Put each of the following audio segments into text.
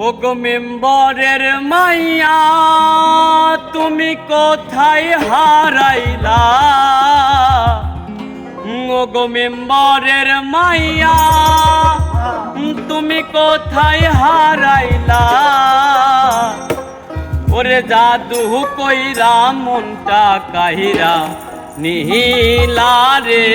ওগো মেম্বরের মাইয়া তুমি কোথায় হারাইলা? ওগো মেম্বরের মাইয়া তুমি কোথায় হারাইলা? ওরে জাদু কইরা মনটা কাহিরা নিহিলা রে।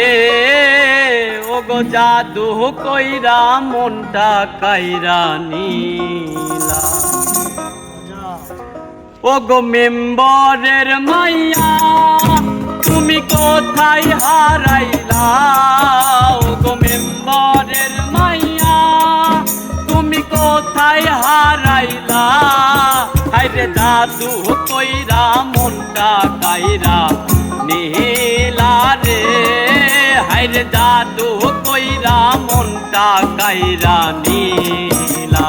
ওগো জাদু কইরা মনটা কাইরা নীলা। ওগো মেম্বরের মাইয়া তুমি কোথায় হারাইলা? ওগো মেম্বরের মাইয়া তুমি কোথায় হারাইলা? হায়রে জাদু কইরা মনটা কাইরা নীলা রে। হায়রে জাদু কইরা মনটা কাইরা নীলা।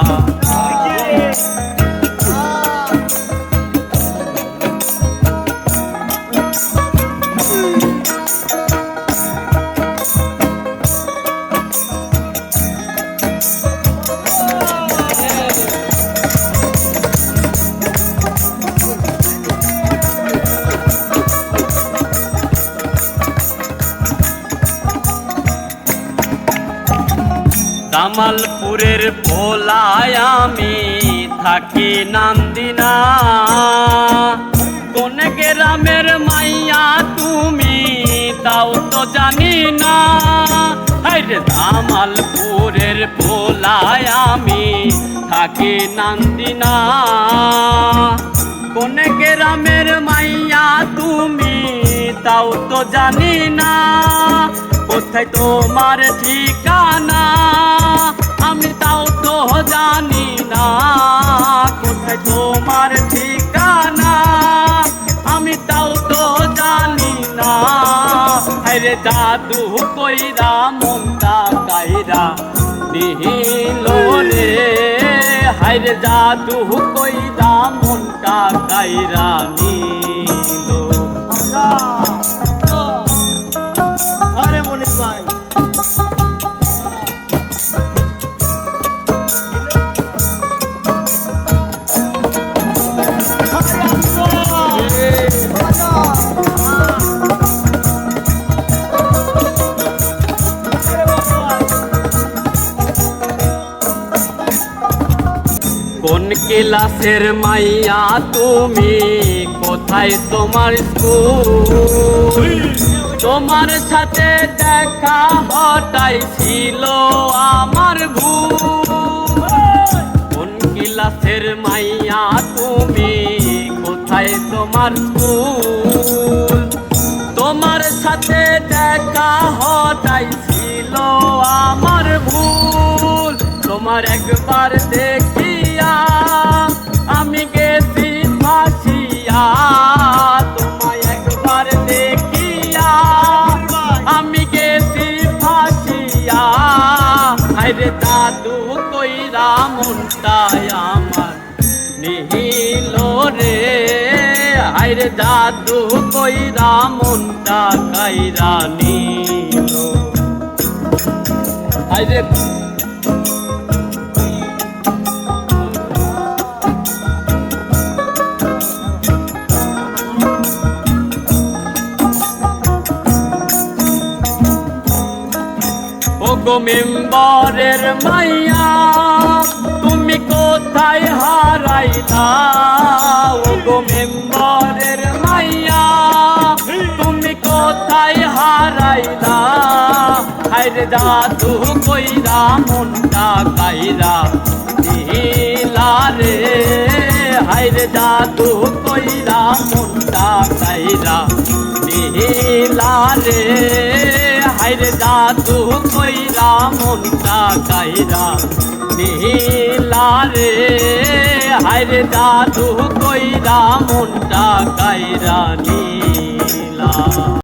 জামালপুরের পোলায় আমি থাকি নান্দিনা। কোন গ্রামের মাইয়া তুমি তাও তো জানি না। আরে জামালপুরের পোলায় আমি থাকি নান্দিনা। কোন গ্রামের মাইয়া তুমি তাও তো জানি না। কোথায় তোমার ঠিকানা আমি তাও তো জানি না। কোথায় তোমার ঠিকানা আমি তাও তো জানি না। আরে জাদু কইরা মনটা কাইরা নিহিল রে। হায়রে জাদু কইরা মনটা কাইরা নিল। আরে মনির ভাই কোন ক্লাসের মাইয়া তুমি? কোথায় তোমার স্কুল? তোমার সাথে দেখা হঠাৎ ছিল আমার ভুল। কোন ক্লাসের মাইয়া তুমি? কোথায় তোমার স্কুল? তোমার সাথে দেখা হঠাৎ ছিল আমার ভুল। তোমার একবার দেখিয়া আমি গেছি ফাঁসিয়া। তোমায় একবার দেখিয়া আমি গেছি ফাঁসিয়া। আরে জাদু কইরা মনটায় আমার নিহিল রে। আরে জাদু কইরা মনটা কাইরা নিল। আরে ওগো মেম্বরের মাইয়া তুমি কোথায় হারাইলা? ওগো মেম্বরের মাইয়া তুমি কোথায় হারাইলা? হায়রে জাদু কইরা মনটা কাইরা নিহিলা রে। হায়রে জাদু কইরা মনটা কাইরা নিহিলা রে। হায়রে জাদু কইরা মনটা কাইরা নিহিলা রে। হায়রে জাদু কইরা মনটা কাইরা নীলা।